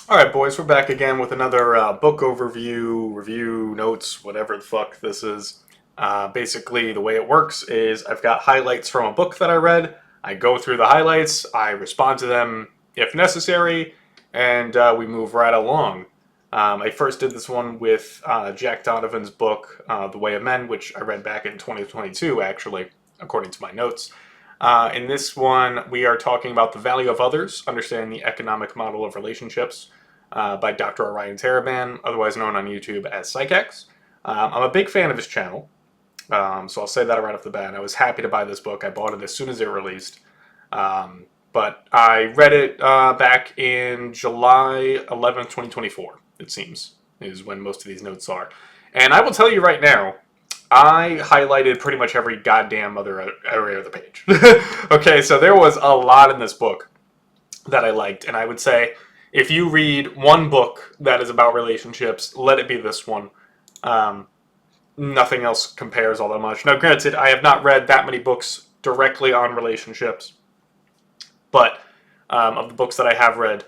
All right, boys, we're back again with another book overview, review, notes, whatever the fuck this is. Basically, the way it works is I've got highlights from a book that I read. I go through the highlights, I respond to them if necessary, and we move right along. I first did this one with Jack Donovan's book, The Way of Men, which I read back in 2022, actually, according to my notes. In this one, we are talking about the value of others, understanding the economic model of relationships by Dr. Orion Taraban, otherwise known on YouTube as PsychX. I'm a big fan of his channel, so I'll say that right off the bat. I was happy to buy this book. I bought it as soon as it released. But I read it back in July 11th, 2024, it seems, is when most of these notes are. And I will tell you right now, I highlighted pretty much every goddamn other area of the page. Okay, so there was a lot in this book that I liked, and I would say if you read one book that is about relationships, let it be this one. Um, Nothing else compares all that much. Now, granted, I have not read that many books directly on relationships, but of the books that I have read,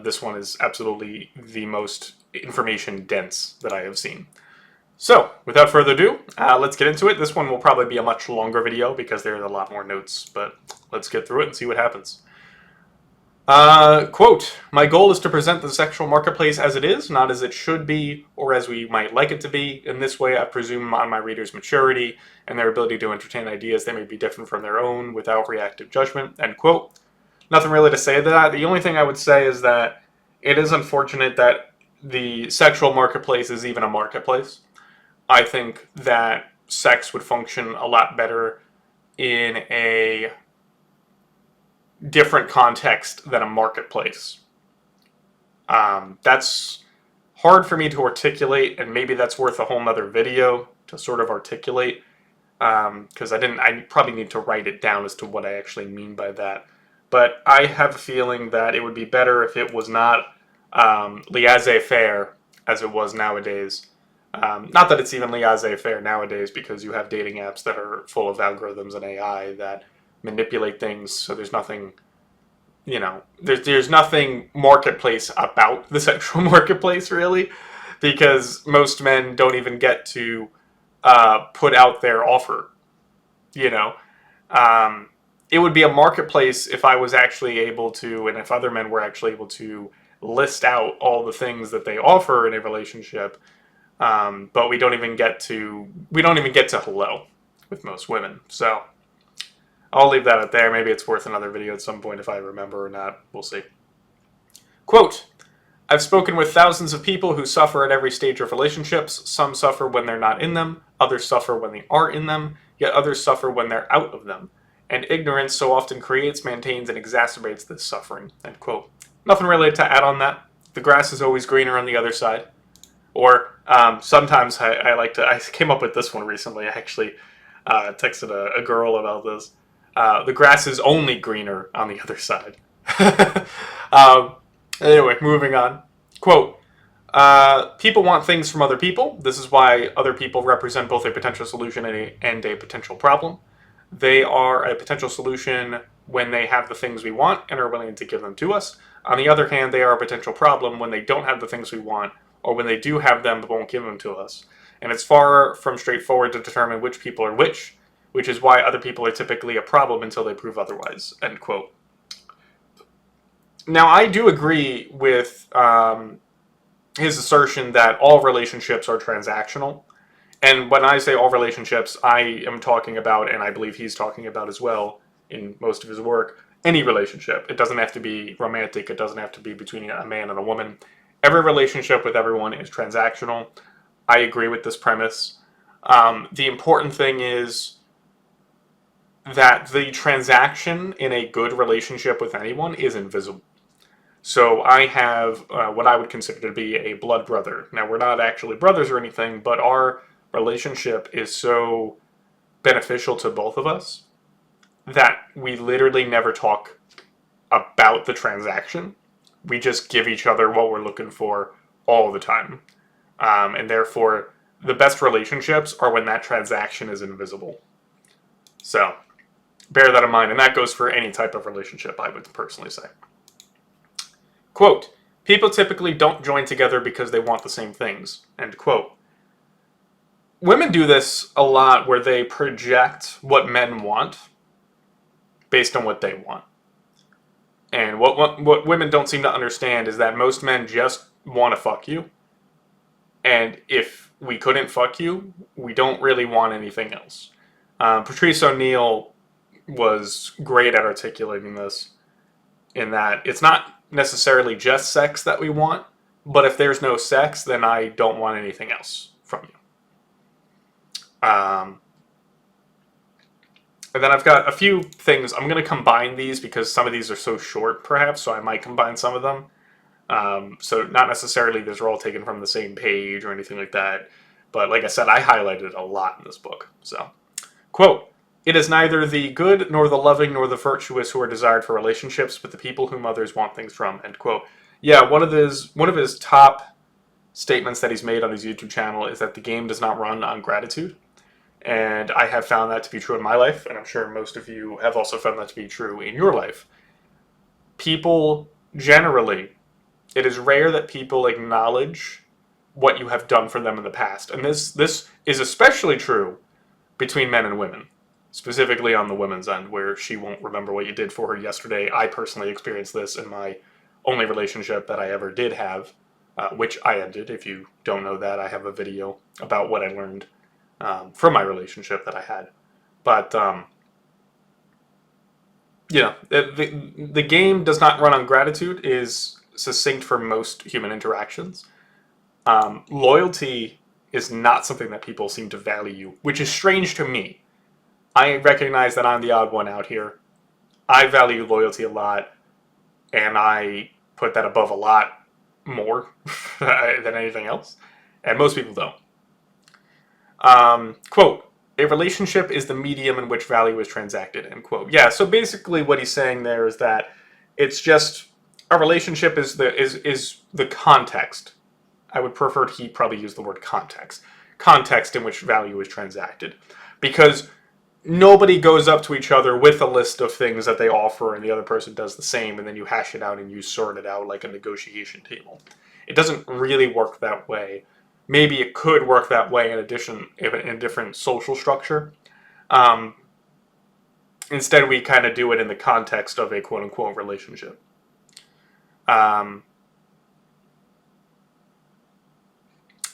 this one is absolutely the most information dense that I have seen. So, without further ado, let's get into it. This one will probably be a much longer video because there's a lot more notes, but let's get through it and see what happens. Quote, my goal is to present the sexual marketplace as it is, not as it should be, or as we might like it to be. In this way, I presume on my readers' maturity and their ability to entertain ideas that may be different from their own without reactive judgment, end quote. Nothing really to say to that. The only thing I would say is that it is unfortunate that the sexual marketplace is even a marketplace. I think that sex would function a lot better in a different context than a marketplace. That's hard for me to articulate, and maybe that's worth a whole nother video to sort of articulate, because I probably need to write it down as to what I actually mean by that. But I have a feeling that it would be better if it was not laissez-faire as it was nowadays. Not that it's even laissez-faire nowadays, because you have dating apps that are full of algorithms and AI that manipulate things, so there's nothing, there's nothing marketplace about the sexual marketplace, really, because most men don't even get to put out their offer, you know. It would be a marketplace if I was actually able to, and if other men were actually able to list out all the things that they offer in a relationship, but we don't even get to hello with most women. So I'll leave that out there. Maybe it's worth another video at some point if I remember or not. We'll see. Quote, I've spoken with thousands of people who suffer at every stage of relationships. Some suffer when they're not in them. Others suffer when they are in them. Yet others suffer when they're out of them. And ignorance so often creates, maintains, and exacerbates this suffering. End quote. Nothing really to add on that. The grass is always greener on the other side. Or sometimes I came up with this one recently. I actually texted a girl about this. The grass is only greener on the other side. um, anyway, moving on. Quote, people want things from other people. This is why other people represent both a potential solution and a potential problem. They are a potential solution when they have the things we want and are willing to give them to us. On the other hand, they are a potential problem when they don't have the things we want, or when they do have them but won't give them to us. And it's far from straightforward to determine which people are which is why other people are typically a problem until they prove otherwise, end quote. Now, I do agree with his assertion that all relationships are transactional. And when I say all relationships, I am talking about, and I believe he's talking about as well in most of his work, any relationship. It doesn't have to be romantic. It doesn't have to be between a man and a woman. Every relationship with everyone is transactional. I agree with this premise. The important thing is that the transaction in a good relationship with anyone is invisible. So I have what I would consider to be a blood brother. Now, we're not actually brothers or anything, but our relationship is so beneficial to both of us that we literally never talk about the transaction. We just give each other what we're looking for all the time. And therefore, the best relationships are when that transaction is invisible. So, bear that in mind, and that goes for any type of relationship, I would personally say. Quote, People typically don't join together because they want the same things, end quote. Women do this a lot where they project what men want based on what they want. And what women don't seem to understand is that most men just want to fuck you. And if we couldn't fuck you, we don't really want anything else. Patrice O'Neal was great at articulating this, in that it's not necessarily just sex that we want, but if there's no sex, then I don't want anything else from you. And then I've got a few things. I'm going to combine these because some of these are so short, perhaps, so I might combine some of them. So not necessarily these are all taken from the same page or anything like that. But like I said, I highlighted a lot in this book. So, quote, "It is neither the good nor the loving nor the virtuous who are desired for relationships, but the people whom others want things from," end quote. Yeah, one of his top statements that he's made on his YouTube channel is that the game does not run on gratitude. And I have found that to be true in my life, and I'm sure most of you have also found that to be true in your life. People generally, it is rare that people acknowledge what you have done for them in the past. And this is especially true between men and women, specifically on the women's end, where she won't remember what you did for her yesterday. I personally experienced this in my only relationship that I ever did have, which I ended. If you don't know that, I have a video about what I learned from my relationship that I had. But, the game does not run on gratitude is succinct for most human interactions. Loyalty is not something that people seem to value, which is strange to me. I recognize that I'm the odd one out here. I value loyalty a lot, and I put that above a lot more than anything else, and most people don't. Quote, "A relationship is the medium in which value is transacted," end quote. Yeah, so basically what he's saying there is that it's just a relationship is the context. I would prefer he probably use the word context. Context in which value is transacted. Because nobody goes up to each other with a list of things that they offer and the other person does the same, and then you hash it out and you sort it out like a negotiation table. It doesn't really work that way. Maybe it could work that way in a different social structure. Instead, we kind of do it in the context of a quote-unquote relationship. I'm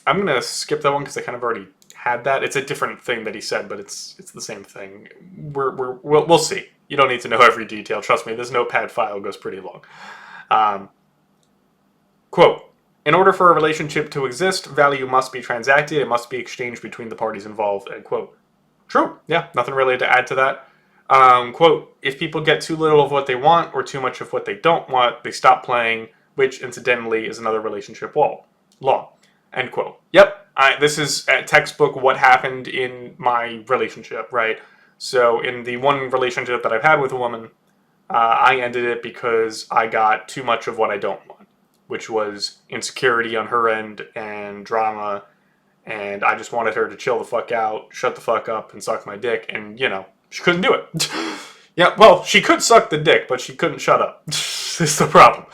going to skip that one because I kind of already had that. It's a different thing that he said, but it's the same thing. We'll see. You don't need to know every detail. Trust me, this notepad file goes pretty long. Quote, "In order for a relationship to exist, value must be transacted. It must be exchanged between the parties involved," end quote. True. Yeah, nothing really to add to that. Quote, "If people get too little of what they want or too much of what they don't want, they stop playing, which incidentally is another relationship law," end quote. Yep, this is a textbook what happened in my relationship, right? So in the one relationship that I've had with a woman, I ended it because I got too much of what I don't want, which was insecurity on her end and drama, and I just wanted her to chill the fuck out, shut the fuck up, and suck my dick, and, she couldn't do it. Yeah, well, she could suck the dick, but she couldn't shut up. It's the problem.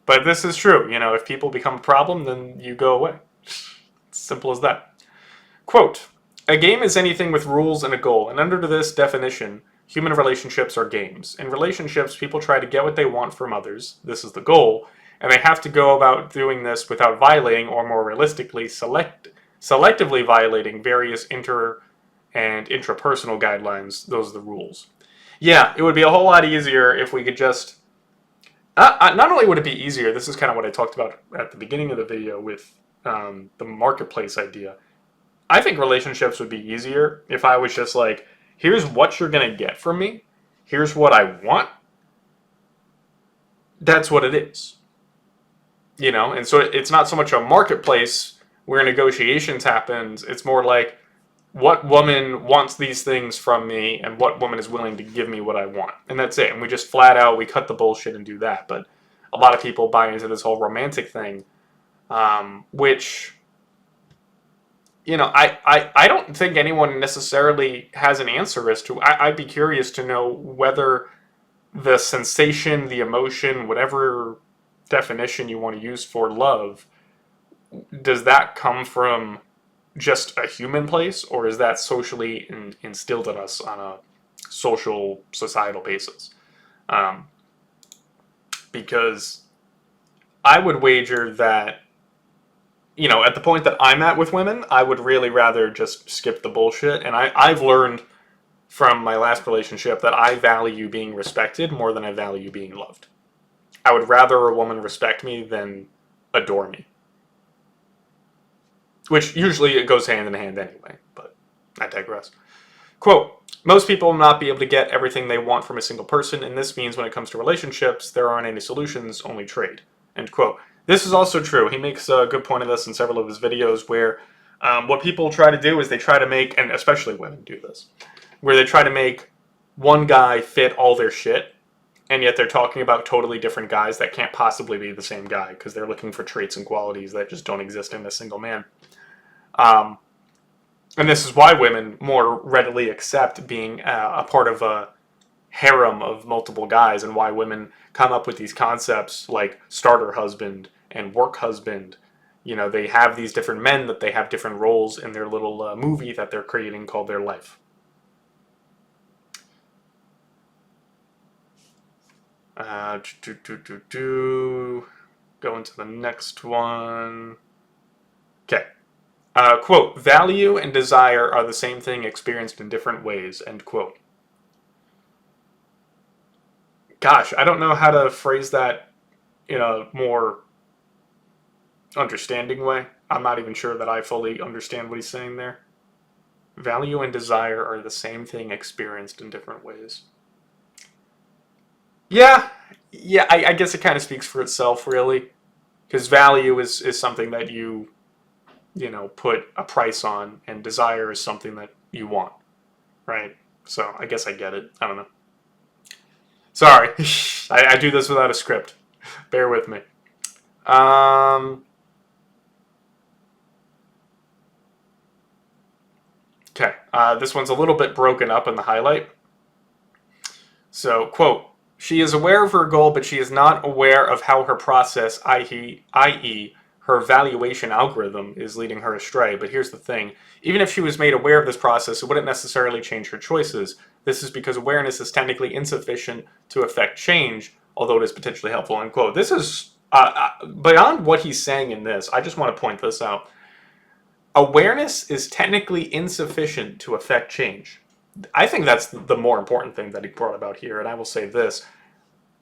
But this is true. If people become a problem, then you go away. It's simple as that. Quote, "A game is anything with rules and a goal, and under this definition, human relationships are games. In relationships, people try to get what they want from others. This is the goal, and they have to go about doing this without violating, or more realistically, selectively violating various inter- and intrapersonal guidelines. Those are the rules." Yeah, it would be a whole lot easier if we could just... not only would it be easier, this is kind of what I talked about at the beginning of the video with the marketplace idea. I think relationships would be easier if I was just like, here's what you're going to get from me. Here's what I want. That's what it is. And so it's not so much a marketplace where negotiations happens. It's more like, what woman wants these things from me and what woman is willing to give me what I want. And that's it. And we just flat out, we cut the bullshit and do that. But a lot of people buy into this whole romantic thing, which... I don't think anyone necessarily has an answer as to... I'd be curious to know whether the sensation, the emotion, whatever definition you want to use for love, does that come from just a human place, or is that socially instilled in us on a social, societal basis? Um, because I would wager that, at the point that I'm at with women, I would really rather just skip the bullshit. And I've learned from my last relationship that I value being respected more than I value being loved. I would rather a woman respect me than adore me. Which usually it goes hand in hand anyway, but I digress. Quote, most people will not be able to get everything they want from a single person, and this means when it comes to relationships, there aren't any solutions, only trade. End quote. This is also true. He makes a good point of this in several of his videos where what people try to do is they try to make, and especially women do this, where they try to make one guy fit all their shit, and yet they're talking about totally different guys that can't possibly be the same guy because they're looking for traits and qualities that just don't exist in a single man. And this is why women more readily accept being a part of a harem of multiple guys, and why women come up with these concepts like starter husband and work husband. They have these different men that they have different roles in their little movie that they're creating called their life. Go into the next one. Okay. Quote, value and desire are the same thing experienced in different ways, end quote. Gosh, I don't know how to phrase that in a more understanding way. I'm not even sure that I fully understand what he's saying there. Value and desire are the same thing experienced in different ways. Yeah, I guess it kind of speaks for itself, really. Because value is something that you put a price on, and desire is something that you want, right? So I guess I get it. I don't know. Sorry, I do this without a script. Bear with me. Okay, this one's a little bit broken up in the highlight. So, quote, she is aware of her goal, but she is not aware of how her process, i.e., her valuation algorithm, is leading her astray. But here's the thing. Even if she was made aware of this process, it wouldn't necessarily change her choices. This is because awareness is technically insufficient to affect change, although it is potentially helpful, end quote. This is, beyond what he's saying in this, I just want to point this out. Awareness is technically insufficient to affect change. I think that's the more important thing that he brought about here, and I will say this.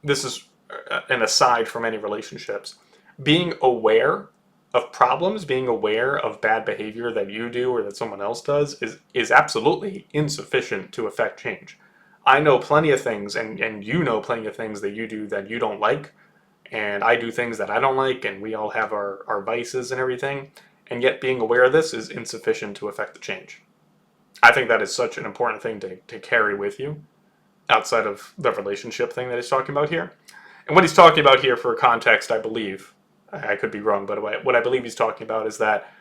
This is an aside from any relationships. Being aware of problems, being aware of bad behavior that you do or that someone else does is absolutely insufficient to affect change. I know plenty of things, and you know plenty of things that you do that you don't like, and I do things that I don't like, and we all have our vices and everything, and yet being aware of this is insufficient to affect the change. I think that is such an important thing to carry with you outside of the relationship thing that he's talking about here. And what he's talking about here, for context, I believe, I could be wrong, but what I believe he's talking about is that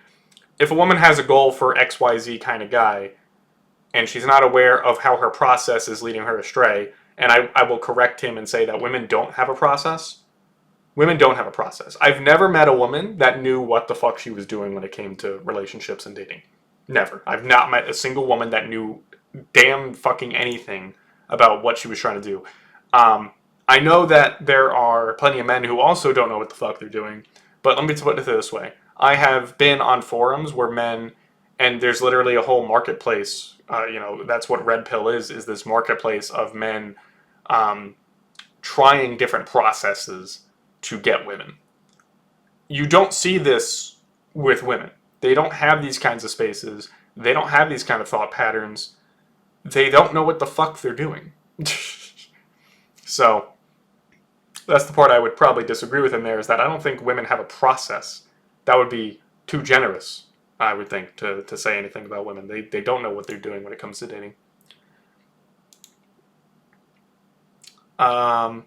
if a woman has a goal for XYZ kind of guy, and she's not aware of how her process is leading her astray, and I will correct him and say that women don't have a process. Women don't have a process. I've never met a woman that knew what the fuck she was doing when it came to relationships and dating. Never. I've not met a single woman that knew damn fucking anything about what she was trying to do. I know that there are plenty of men who also don't know what the fuck they're doing, but let me put it this way. I have been on forums where men, and there's literally a whole marketplace, that's what Red Pill is this marketplace of men trying different processes to get women. You don't see this with women. They don't have these kinds of spaces. They don't have these kind of thought patterns. They don't know what the fuck they're doing. So, that's the part I would probably disagree with him there, is that I don't think women have a process. That would be too generous, I would think, to say anything about women. They don't know what they're doing when it comes to dating.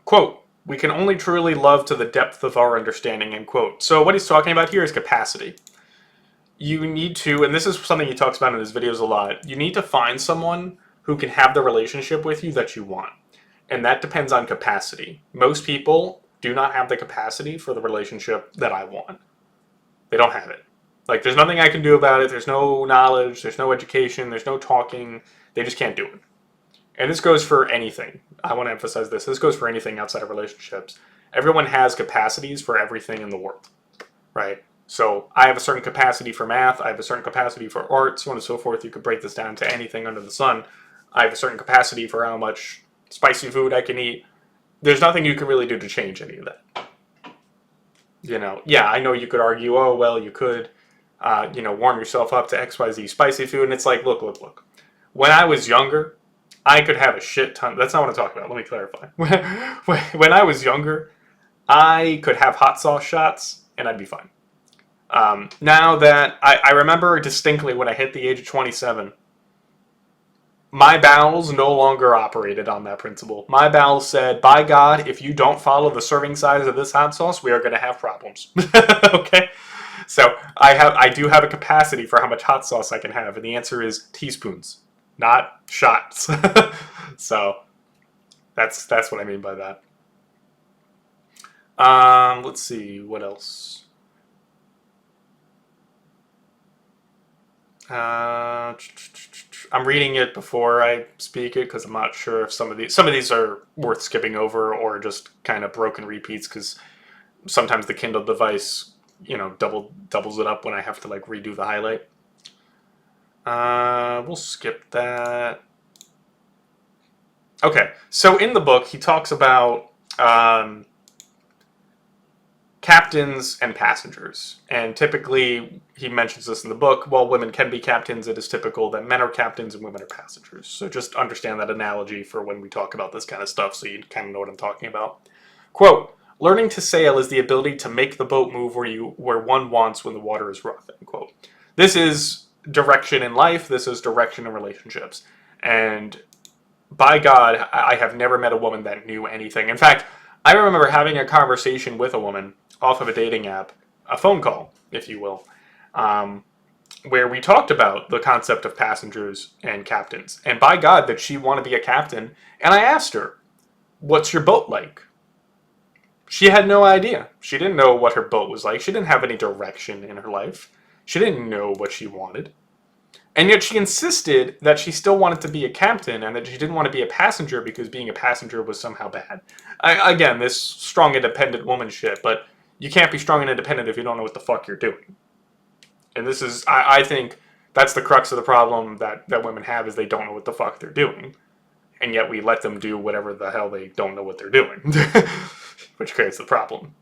Quote, we can only truly love to the depth of our understanding, end quote. So what he's talking about here is capacity. You need to, and this is something he talks about in his videos a lot, you need to find someone who can have the relationship with you that you want. And that depends on capacity. Most people do not have the capacity for the relationship that I want. They don't have it. Like, there's nothing I can do about it. There's no knowledge. There's no education. There's no talking. They just can't do it. And this goes for anything. I want to emphasize this. This goes for anything outside of relationships. Everyone has capacities for everything in the world, right? So I have a certain capacity for math. I have a certain capacity for art, so on and so forth. You could break this down to anything under the sun. I have a certain capacity for how much spicy food I can eat. There's nothing you can really do to change any of that. Yeah, I know you could argue, oh, well, you could, warm yourself up to XYZ spicy food. And it's like, look. When I was younger, I could have a shit ton. That's not what I'm talking about. Let me clarify. When I was younger, I could have hot sauce shots and I'd be fine. Now that I remember distinctly when I hit the age of 27, my bowels no longer operated on that principle. My bowels said, by God, if you don't follow the serving size of this hot sauce, we are going to have problems. Okay? So I do have a capacity for how much hot sauce I can have, and the answer is teaspoons, not shots. So that's what I mean by that. Let's see, what else? I'm reading it before I speak it because I'm not sure if some of these are worth skipping over or just kind of broken repeats, because sometimes the Kindle device, doubles it up when I have to like redo the highlight. We'll skip that. Okay, so in the book he talks about captains and passengers. And typically, he mentions this in the book, while women can be captains, it is typical that men are captains and women are passengers. So just understand that analogy for when we talk about this kind of stuff so you kind of know what I'm talking about. Quote, learning to sail is the ability to make the boat move where one wants when the water is rough, end quote. This is direction in life. This is direction in relationships. And by God, I have never met a woman that knew anything. In fact, I remember having a conversation with a woman off of a dating app, a phone call, if you will, where we talked about the concept of passengers and captains. And by God, that she wanted to be a captain. And I asked her, what's your boat like? She had no idea. She didn't know what her boat was like. She didn't have any direction in her life. She didn't know what she wanted. And yet she insisted that she still wanted to be a captain and that she didn't want to be a passenger because being a passenger was somehow bad. Again, this strong, independent woman shit, but you can't be strong and independent if you don't know what the fuck you're doing. And this is, I think, that's the crux of the problem that women have, is they don't know what the fuck they're doing. And yet we let them do whatever the hell they don't know what they're doing. Which creates the problem.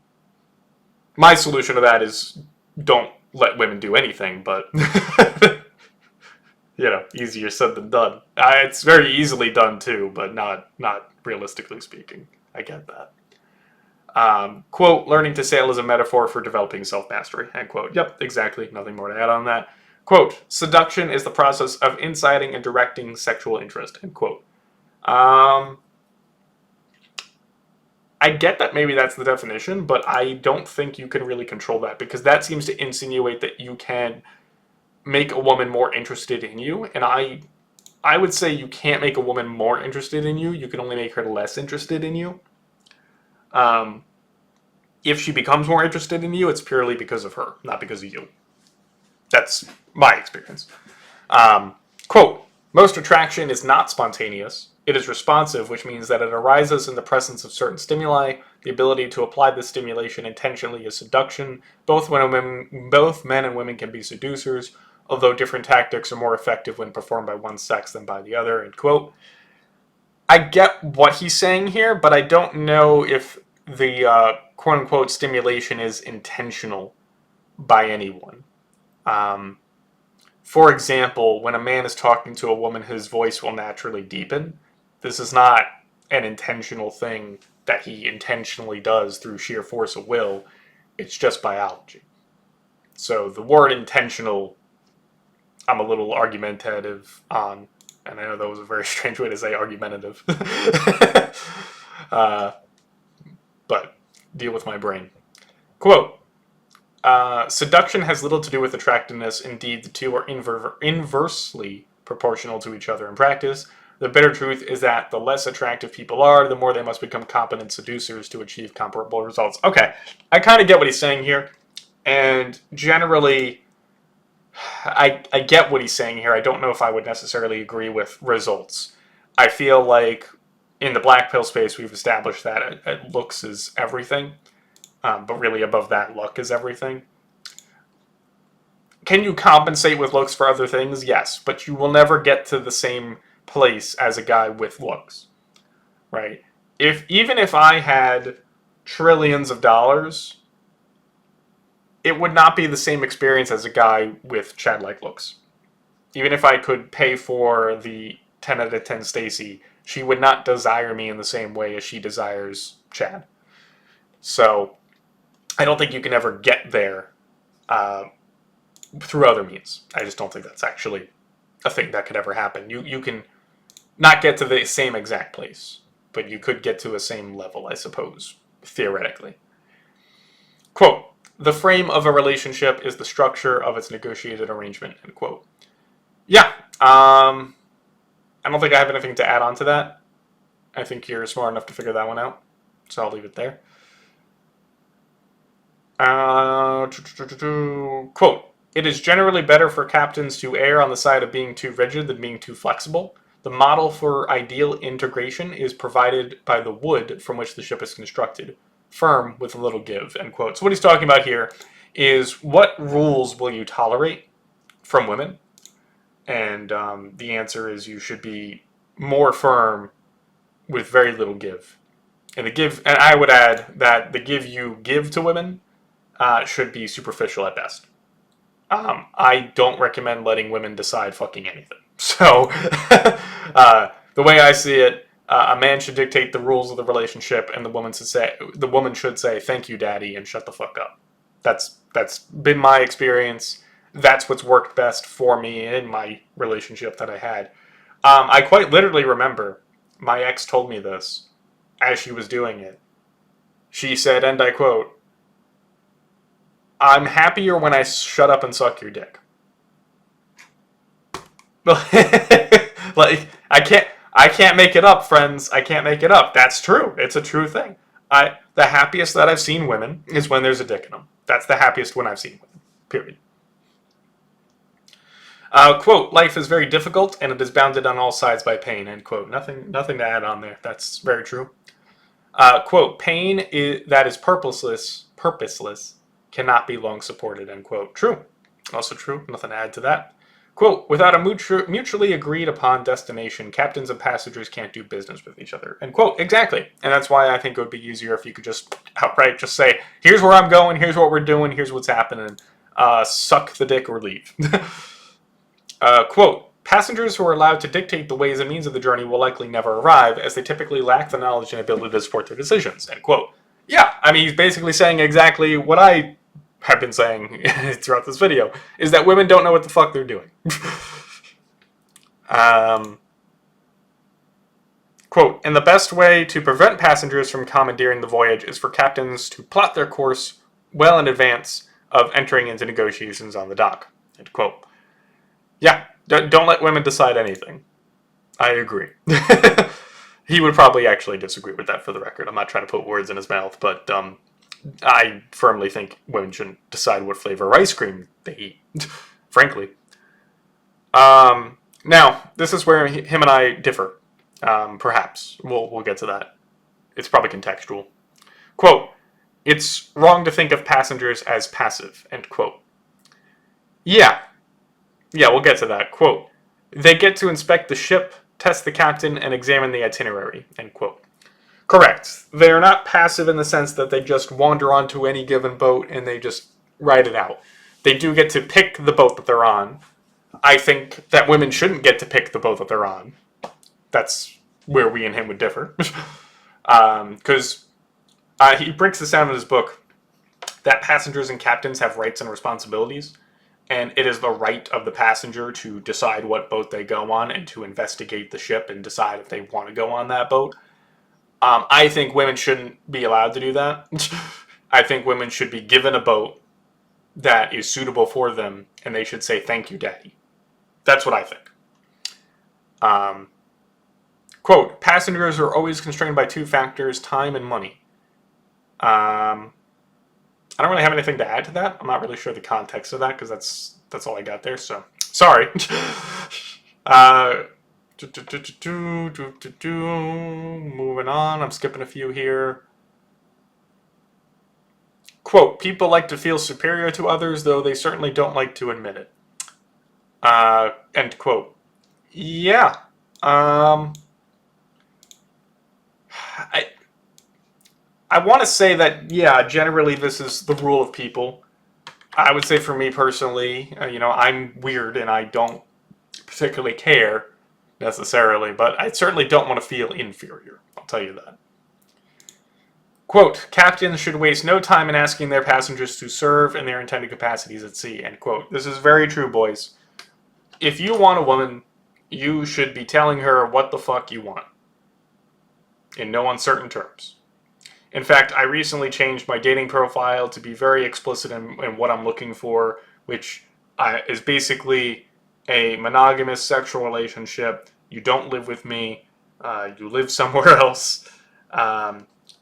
My solution to that is don't let women do anything, but... easier said than done. It's very easily done too, but not realistically speaking. I get that. Quote, learning to sail is a metaphor for developing self-mastery, end quote. Yep, exactly. Nothing more to add on that. Quote, seduction is the process of inciting and directing sexual interest, end quote. I get that maybe that's the definition, but I don't think you can really control that, because that seems to insinuate that you can make a woman more interested in you, and I would say you can't make a woman more interested in you. You can only make her less interested in you. If she becomes more interested in you, it's purely because of her, not because of you. That's my experience. Quote, most attraction is not spontaneous. It is responsive, which means that it arises in the presence of certain stimuli. The ability to apply this stimulation intentionally is seduction. Both men and women can be seducers, although different tactics are more effective when performed by one sex than by the other, end quote. I get what he's saying here, but I don't know if the quote-unquote stimulation is intentional by anyone. For example, when a man is talking to a woman, his voice will naturally deepen. This is not an intentional thing that he intentionally does through sheer force of will. It's just biology. So the word intentional, I'm a little argumentative on, and I know that was a very strange way to say argumentative. But deal with my brain. Quote, seduction has little to do with attractiveness. Indeed, the two are inversely proportional to each other in practice. The bitter truth is that the less attractive people are, the more they must become competent seducers to achieve comparable results. Okay, I kind of get what he's saying here. And generally, I get what he's saying here. I don't know if I would necessarily agree with results. I feel like in the black pill space, we've established that looks is everything. But really above that, luck is everything. Can you compensate with looks for other things? Yes, but you will never get to the same place as a guy with looks, right? Even if I had trillions of dollars, it would not be the same experience as a guy with Chad-like looks. Even if I could pay for the 10 out of 10 Stacy, she would not desire me in the same way as she desires Chad. So I don't think you can ever get there through other means. I just don't think that's actually a thing that could ever happen. You can not get to the same exact place, but you could get to a same level, I suppose, theoretically. Quote, the frame of a relationship is the structure of its negotiated arrangement, end quote. Yeah, I don't think I have anything to add on to that. I think you're smart enough to figure that one out, so I'll leave it there. Quote, it is generally better for captains to err on the side of being too rigid than being too flexible. The model for ideal integration is provided by the wood from which the ship is constructed, firm with a little give, end quote. So what he's talking about here is what rules will you tolerate from women? And the answer is you should be more firm with very little give. And I would add that the give you give to women should be superficial at best. I don't recommend letting women decide fucking anything. So, the way I see it, a man should dictate the rules of the relationship, and the woman should say, "Thank you, Daddy," and shut the fuck up. That's been my experience. That's what's worked best for me in my relationship that I had. I quite literally remember my ex told me this as she was doing it. She said, and I quote, "I'm happier when I shut up and suck your dick." Like, I can't make it up, friends. I can't make it up. That's true. It's a true thing. The happiest that I've seen women is when there's a dick in them. That's the happiest when I've seen women. Period. Quote, life is very difficult and it is bounded on all sides by pain, end quote. Nothing to add on there. That's very true. Quote, pain that is purposeless cannot be long supported, end quote. True. Also true. Nothing to add to that. Quote, without a mutually agreed upon destination, captains and passengers can't do business with each other, end quote. Exactly. And that's why I think it would be easier if you could just outright just say, here's where I'm going, here's what we're doing, here's what's happening, suck the dick or leave. Quote, passengers who are allowed to dictate the ways and means of the journey will likely never arrive, as they typically lack the knowledge and ability to support their decisions, end quote. Yeah, I mean, he's basically saying exactly what I have been saying throughout this video, is that women don't know what the fuck they're doing. Quote, and the best way to prevent passengers from commandeering the voyage is for captains to plot their course well in advance of entering into negotiations on the dock, end quote. Yeah, don't let women decide anything. I agree. He would probably actually disagree with that, for the record. I'm not trying to put words in his mouth, but I firmly think women shouldn't decide what flavor ice cream they eat, frankly. Now, this is where him and I differ. Perhaps. We'll get to that. It's probably contextual. Quote, it's wrong to think of passengers as passive, end quote. Yeah, we'll get to that. Quote, they get to inspect the ship, test the captain, and examine the itinerary, end quote. Correct. They're not passive in the sense that they just wander onto any given boat and they just ride it out. They do get to pick the boat that they're on. I think that women shouldn't get to pick the boat that they're on. That's where we and him would differ. Because he breaks this down in his book that passengers and captains have rights and responsibilities, and it is the right of the passenger to decide what boat they go on and to investigate the ship and decide if they want to go on that boat. I think women shouldn't be allowed to do that. I think women should be given a boat that is suitable for them, and they should say, thank you, Daddy. That's what I think. Quote, passengers are always constrained by two factors, time and money. I don't really have anything to add to that. I'm not really sure the context of that because that's all I got there. So sorry. Moving on. I'm skipping a few here. Quote, people like to feel superior to others, though they certainly don't like to admit it. End quote. Yeah. I want to say that, yeah, generally this is the rule of people. I would say for me personally, I'm weird and I don't particularly care necessarily, but I certainly don't want to feel inferior. I'll tell you that. Quote, captains should waste no time in asking their passengers to serve in their intended capacities at sea, end quote. This is very true, boys. If you want a woman, you should be telling her what the fuck you want. In no uncertain terms. In fact, I recently changed my dating profile to be very explicit in what I'm looking for, which is basically a monogamous sexual relationship. You don't live with me. You live somewhere else.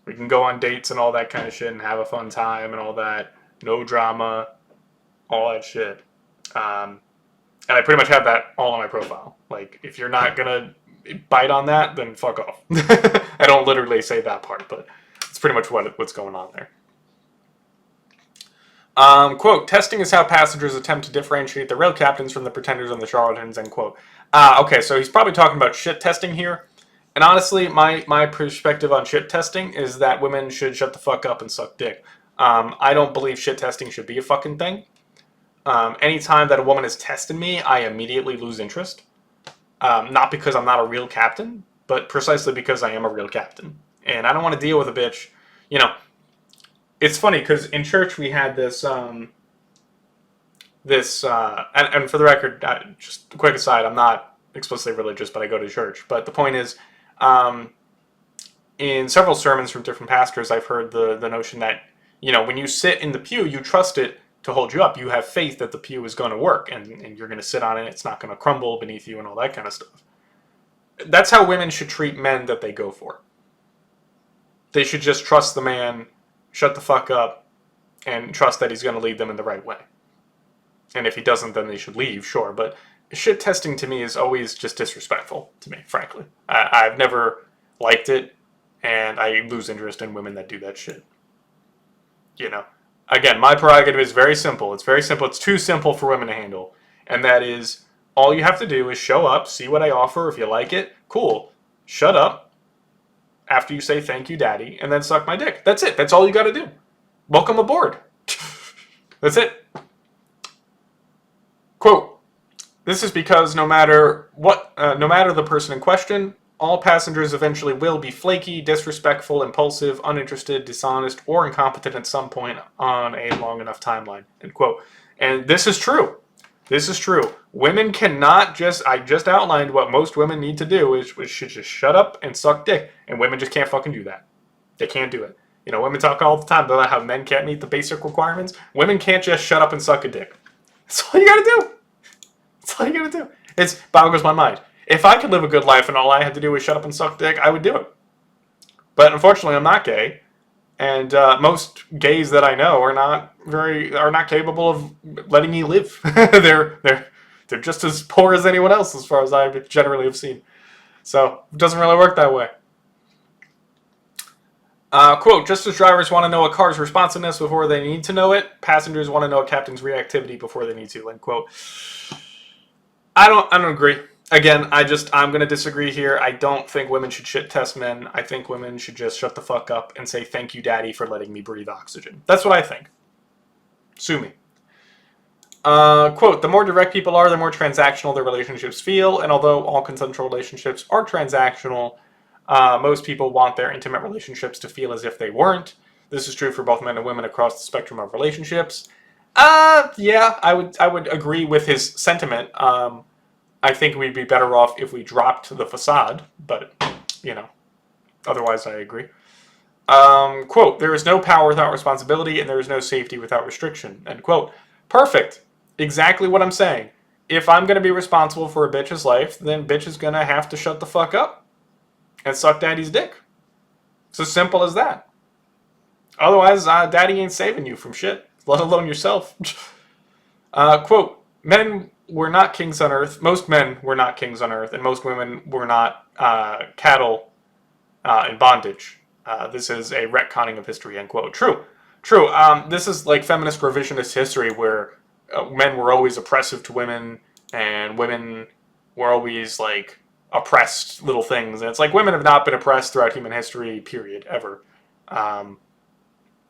We can go on dates and all that kind of shit and have a fun time and all that. No drama. All that shit. And I pretty much have that all on my profile. Like, if you're not going to bite on that, then fuck off. I don't literally say that part, but it's pretty much what's going on there. Quote, testing is how passengers attempt to differentiate the real captains from the pretenders and the charlatans, end quote. Okay, so he's probably talking about shit testing here. And honestly, my perspective on shit testing is that women should shut the fuck up and suck dick. I don't believe shit testing should be a fucking thing. Anytime that a woman is testing me, I immediately lose interest. Not because I'm not a real captain, but precisely because I am a real captain. And I don't want to deal with a bitch. It's funny because in church we had this, and for the record, just a quick aside, I'm not explicitly religious, but I go to church. But the point is, in several sermons from different pastors, I've heard the notion that, when you sit in the pew, you trust it to hold you up. You have faith that the pew is going to work and you're going to sit on it. It's not going to crumble beneath you and all that kind of stuff. That's how women should treat men that they go for. They should just trust the man, shut the fuck up, and trust that he's going to lead them in the right way. And if he doesn't, then they should leave, sure. But shit testing to me is always just disrespectful to me, frankly. I've never liked it, and I lose interest in women that do that shit. Again, my prerogative is very simple. It's very simple. It's too simple for women to handle. And that is, all you have to do is show up, see what I offer. If you like it, cool. Shut up after you say thank you, daddy, and then suck my dick. That's it. That's all you got to do. Welcome aboard. That's it. Quote, this is because no matter the person in question, all passengers eventually will be flaky, disrespectful, impulsive, uninterested, dishonest, or incompetent at some point on a long enough timeline, end quote. And this is true. This is true. Women cannot I just outlined what most women need to do, which should just shut up and suck dick. And women just can't fucking do that. They can't do it. Women talk all the time about how men can't meet the basic requirements. Women can't just shut up and suck a dick. That's all you gotta do. That's all you gotta do. It boggles my mind. If I could live a good life and all I had to do was shut up and suck dick, I would do it. But unfortunately, I'm not gay, and most gays that I know are not capable of letting me live. they're just as poor as anyone else, as far as I generally have seen. So it doesn't really work that way. Quote, just as drivers want to know a car's responsiveness before they need to know it, passengers want to know a captain's reactivity before they need to, end quote. I don't agree. Again, I'm going to disagree here. I don't think women should shit test men. I think women should just shut the fuck up and say, thank you, daddy, for letting me breathe oxygen. That's what I think. Sue me. Quote, the more direct people are, the more transactional their relationships feel. And although all consensual relationships are transactional, most people want their intimate relationships to feel as if they weren't. This is true for both men and women across the spectrum of relationships. Yeah, I would agree with his sentiment. I think we'd be better off if we dropped the facade, but, otherwise I agree. Quote, there is no power without responsibility, and there is no safety without restriction, end quote. Perfect. Exactly what I'm saying. If I'm going to be responsible for a bitch's life, then bitch is going to have to shut the fuck up. and suck daddy's dick. It's as simple as that. Otherwise, daddy ain't saving you from shit, let alone yourself. Quote, men were not kings on earth. Most men were not kings on earth, and most women were not cattle in bondage. This is a retconning of history, end quote. True. This is like feminist revisionist history where men were always oppressive to women, and women were always like oppressed little things. And it's like women have not been oppressed throughout human history, period, ever.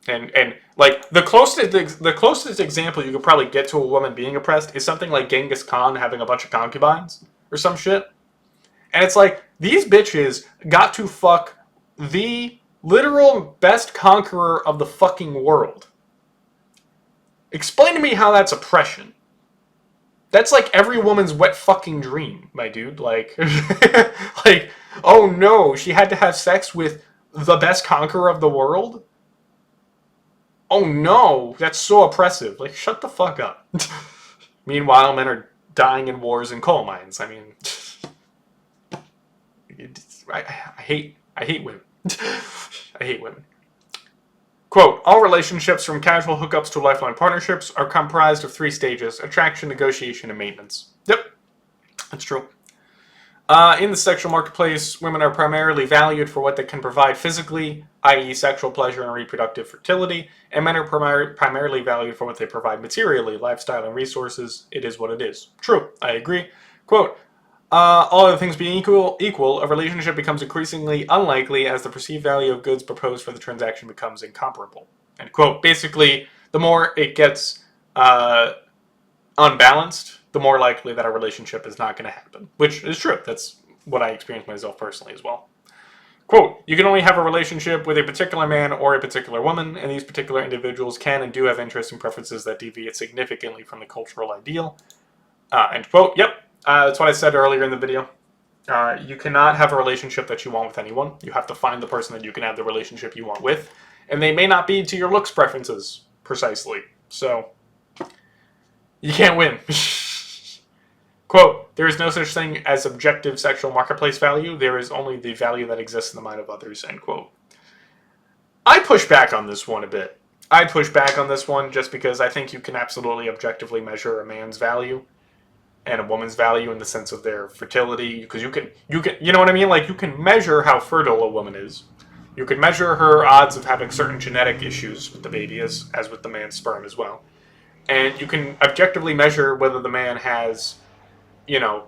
And like the closest example you could probably get to a woman being oppressed is something like Genghis Khan having a bunch of concubines or some shit. And it's like these bitches got to fuck the literal best conqueror of the fucking world. Explain to me how that's oppression. That's like every woman's wet fucking dream, my dude. Like, like, oh no, she had to have sex with the best conqueror of the world? Oh no, that's so oppressive. Like, shut the fuck up. Meanwhile, men are dying in wars and coal mines. I mean, I hate women. I hate women. Quote, all relationships from casual hookups to lifelong partnerships are comprised of 3 stages: attraction, negotiation, and maintenance. Yep, that's true. In the sexual marketplace, women are primarily valued for what they can provide physically, i.e. sexual pleasure and reproductive fertility, and men are primarily valued for what they provide materially, lifestyle and resources. It is what it is. True, I agree. Quote, all other things being equal, a relationship becomes increasingly unlikely as the perceived value of goods proposed for the transaction becomes incomparable. End quote. Basically, the more it gets unbalanced, the more likely that a relationship is not going to happen. Which is true. That's what I experienced myself personally as well. Quote, you can only have a relationship with a particular man or a particular woman, and these particular individuals can and do have interests and preferences that deviate significantly from the cultural ideal. End quote. Yep. That's what I said earlier in the video. You cannot have a relationship that you want with anyone. You have to find the person that you can have the relationship you want with. And they may not be to your looks preferences, precisely. So, you can't win. Quote, there is no such thing as objective sexual marketplace value. There is only the value that exists in the mind of others, end quote. I push back on this one a bit. I push back on this one just because I think you can absolutely objectively measure a man's value and a woman's value in the sense of their fertility, because you can, you know what I mean? Like, you can measure how fertile a woman is. You can measure her odds of having certain genetic issues with the baby, as with the man's sperm as well. And you can objectively measure whether the man has, you know,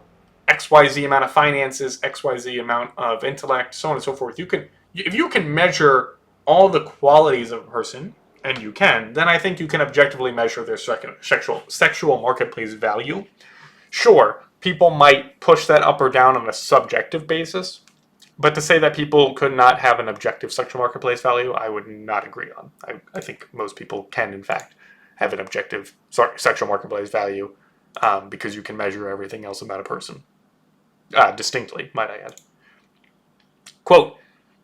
XYZ amount of finances, XYZ amount of intellect, so on and so forth. If you can measure all the qualities of a person, and you can, then I think you can objectively measure their sexual marketplace value. Sure, people might push that up or down on a subjective basis, but to say that people could not have an objective sexual marketplace value, I would not agree on. I think most people can, in fact, have an objective sexual marketplace value because you can measure everything else about a person. Distinctly, might I add. Quote,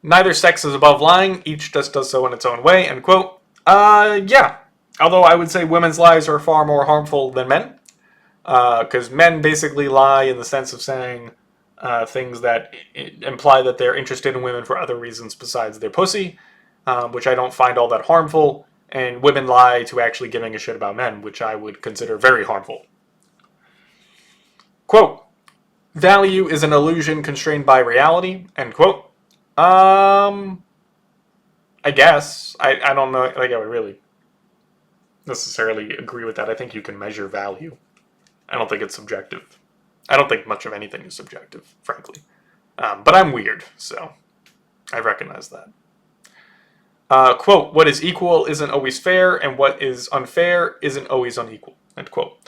neither sex is above lying, each just does so in its own way, end quote. Yeah. Although I would say women's lies are far more harmful than men. Because men basically lie in the sense of saying things that imply that they're interested in women for other reasons besides their pussy, which I don't find all that harmful. And women lie to actually giving a shit about men, which I would consider very harmful. Quote, value is an illusion constrained by reality, end quote. I guess. I don't know, like, I would really necessarily agree with that. I think you can measure value. I don't think it's subjective. I don't think much of anything is subjective, frankly. But I'm weird, so I recognize that. Quote, what is equal isn't always fair, and what is unfair isn't always unequal, end quote.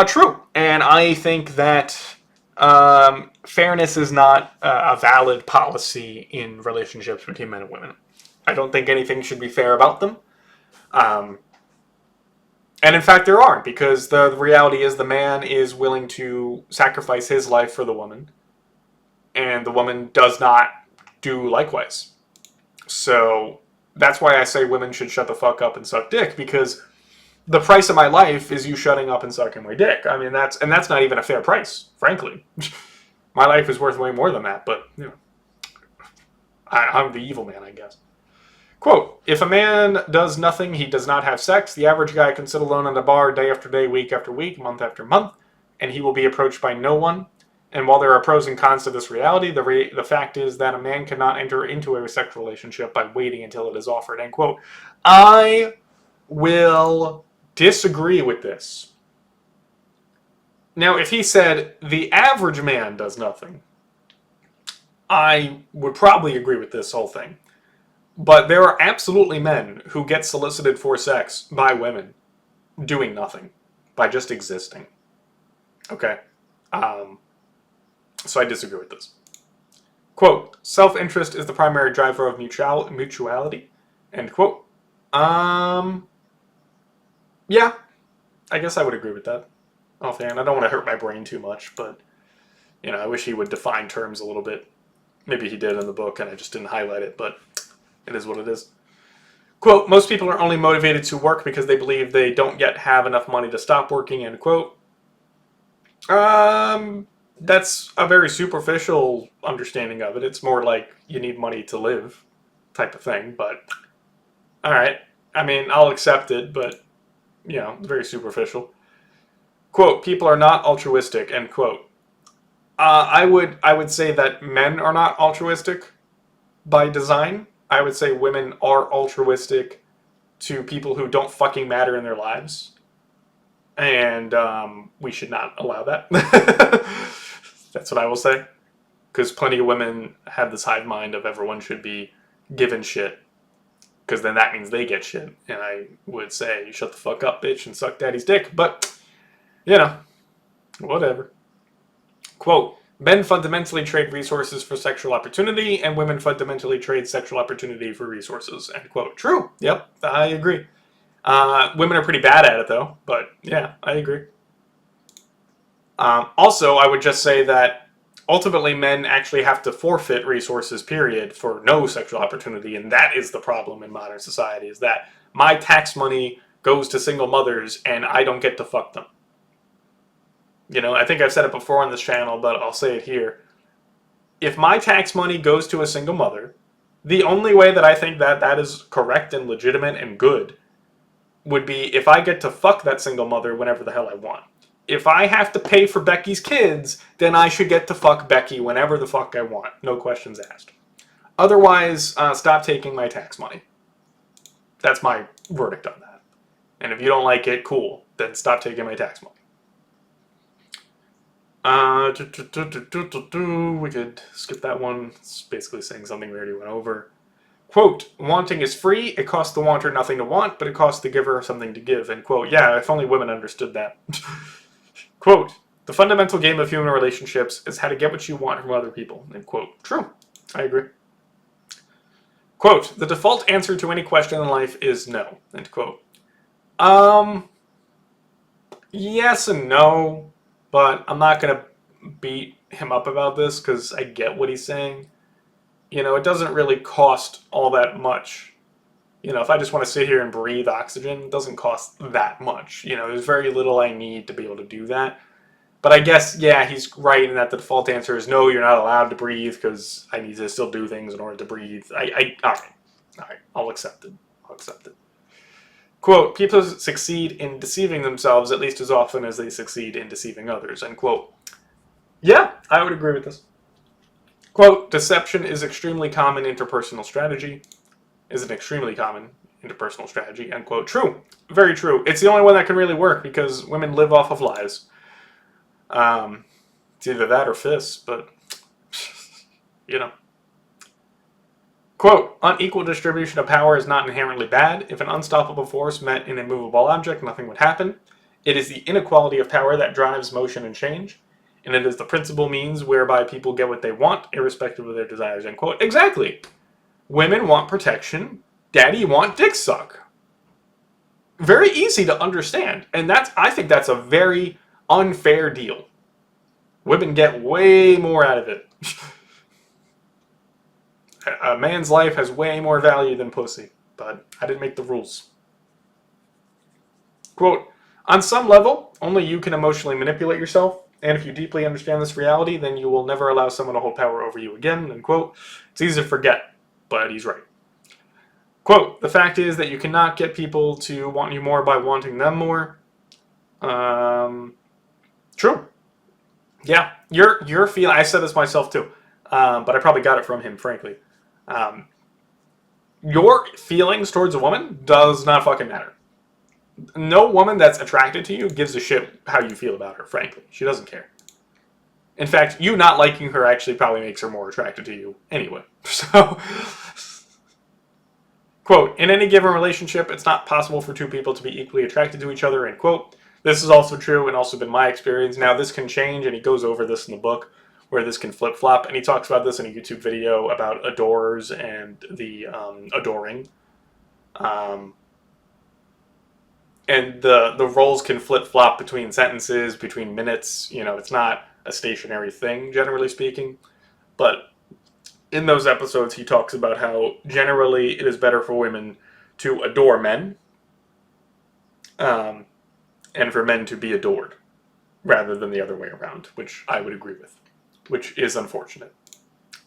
True, and I think that fairness is not a valid policy in relationships between men and women. I don't think anything should be fair about them. And in fact, there aren't, because the reality is the man is willing to sacrifice his life for the woman, and the woman does not do likewise. So that's why I say women should shut the fuck up and suck dick, because the price of my life is you shutting up and sucking my dick. I mean, that's not even a fair price, frankly. My life is worth way more than that, but, you know, I'm the evil man, I guess. Quote, if a man does nothing, he does not have sex. The average guy can sit alone in a bar day after day, week after week, month after month, and he will be approached by no one. And while there are pros and cons to this reality, the fact is that a man cannot enter into a sexual relationship by waiting until it is offered, end quote. I will disagree with this. Now, if he said the average man does nothing, I would probably agree with this whole thing. But there are absolutely men who get solicited for sex by women doing nothing, by just existing. Okay? So I disagree with this. Quote, self-interest is the primary driver of mutuality. End quote. Yeah, I guess I would agree with that. Offhand, I don't want to hurt my brain too much, but, I wish he would define terms a little bit. Maybe he did in the book and I just didn't highlight it, but it is what it is. Quote, most people are only motivated to work because they believe they don't yet have enough money to stop working, end quote. That's a very superficial understanding of it. It's more like you need money to live type of thing, but alright. I mean, I'll accept it, but, very superficial. Quote, people are not altruistic, end quote. I would say that men are not altruistic by design. I would say women are altruistic to people who don't fucking matter in their lives. And we should not allow that. That's what I will say. Because plenty of women have this hive mind of everyone should be given shit. Because then that means they get shit. And I would say, shut the fuck up, bitch, and suck daddy's dick. But, whatever. Quote, men fundamentally trade resources for sexual opportunity, and women fundamentally trade sexual opportunity for resources. End quote. True. Yep, I agree. Women are pretty bad at it, though. But, yeah, I agree. Also, I would just say that ultimately men actually have to forfeit resources, period, for no sexual opportunity. And that is the problem in modern society, is that my tax money goes to single mothers and I don't get to fuck them. I think I've said it before on this channel, but I'll say it here. If my tax money goes to a single mother, the only way that I think that that is correct and legitimate and good would be if I get to fuck that single mother whenever the hell I want. If I have to pay for Becky's kids, then I should get to fuck Becky whenever the fuck I want. No questions asked. Otherwise, stop taking my tax money. That's my verdict on that. And if you don't like it, cool. Then stop taking my tax money. We could skip that one. It's basically saying something we already went over. Quote, wanting is free. It costs the wanter nothing to want, but it costs the giver something to give. End quote. Yeah, if only women understood that. Quote, the fundamental game of human relationships is how to get what you want from other people. End quote. True. I agree. Quote, the default answer to any question in life is no. End quote. Yes and no. But I'm not going to beat him up about this because I get what he's saying. It doesn't really cost all that much. If I just want to sit here and breathe oxygen, it doesn't cost that much. There's very little I need to be able to do that. But I guess, yeah, he's right in that the default answer is no, you're not allowed to breathe because I need to still do things in order to breathe. All right, I'll accept it. Quote, people succeed in deceiving themselves at least as often as they succeed in deceiving others, end quote. Yeah, I would agree with this. Quote, deception is extremely common interpersonal strategy. Is an extremely common interpersonal strategy, end quote. True. Very true. It's the only one that can really work because women live off of lies. It's either that or fists, but, Quote, unequal distribution of power is not inherently bad. If an unstoppable force met an immovable object, nothing would happen. It is the inequality of power that drives motion and change, and it is the principal means whereby people get what they want, irrespective of their desires, end quote. Exactly. Women want protection. Daddy want dick suck. Very easy to understand, and I think that's a very unfair deal. Women get way more out of it. A man's life has way more value than pussy, but I didn't make the rules. Quote, on some level, only you can emotionally manipulate yourself, and if you deeply understand this reality, then you will never allow someone to hold power over you again, end quote. It's easy to forget. but he's right. Quote, the fact is that you cannot get people to want you more by wanting them more. True. Yeah, your feeling. I said this myself too, but I probably got it from him, frankly. Your feelings towards a woman does not fucking matter. No woman that's attracted to you gives a shit how you feel about her, frankly. She doesn't care. In fact, you not liking her actually probably makes her more attracted to you anyway. So, quote, in any given relationship, it's not possible for two people to be equally attracted to each other, end quote. This is also true and also been my experience. Now, this can change, and he goes over this in the book, where this can flip-flop, and he talks about this in a YouTube video about adorers and the adoring. And the roles can flip-flop between sentences, between minutes. You know, it's not a stationary thing, generally speaking. But in those episodes, he talks about how generally it is better for women to adore men, and for men to be adored, rather than the other way around, which I would agree with, which is unfortunate.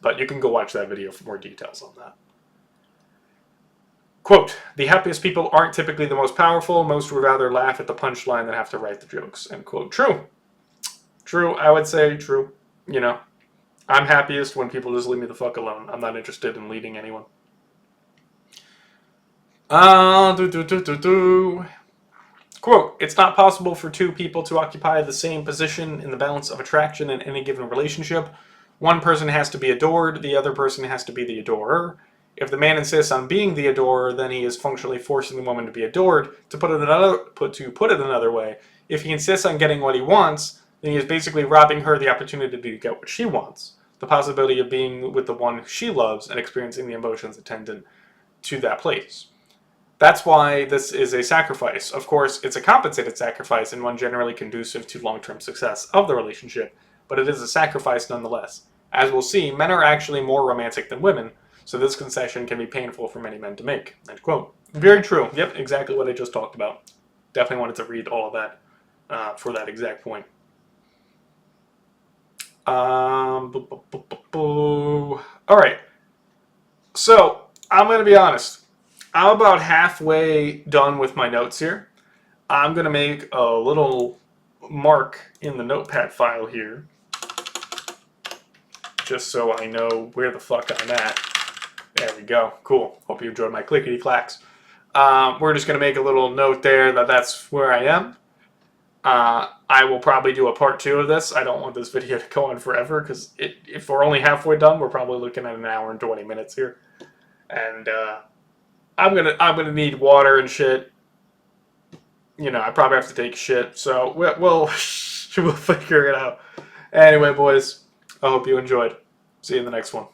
But you can go watch that video for more details on that. Quote, the happiest people aren't typically the most powerful. Most would rather laugh at the punchline than have to write the jokes, end quote. True. True, I would say true. You know, I'm happiest when people just leave me the fuck alone. I'm not interested in leading anyone. Quote, it's not possible for two people to occupy the same position in the balance of attraction in any given relationship. One person has to be adored, the other person has to be the adorer. If the man insists on being the adorer, then he is functionally forcing the woman to be adored. To put it another way, if he insists on getting what he wants, then he is basically robbing her the opportunity to get what she wants. The possibility of being with the one she loves and experiencing the emotions attendant to that place. That's why this is a sacrifice. Of course, it's a compensated sacrifice and one generally conducive to long-term success of the relationship, but it is a sacrifice nonetheless. As we'll see, men are actually more romantic than women, so this concession can be painful for many men to make. End quote. Very true. Yep, exactly what I just talked about. Definitely wanted to read all of that for that exact point. All right. So, I'm going to be honest. I'm about halfway done with my notes here. I'm going to make a little mark in the notepad file here, just so I know where the fuck I'm at. There we go. Cool. Hope you enjoyed my clickety-clacks. We're just going to make a little note there that that's where I am. I will probably do a part 2 of this. I don't want this video to go on forever, because if we're only halfway done, we're probably looking at an hour and 20 minutes here. And I'm gonna need water and shit. You know, I probably have to take shit, so we'll figure it out. Anyway, boys, I hope you enjoyed. See you in the next one.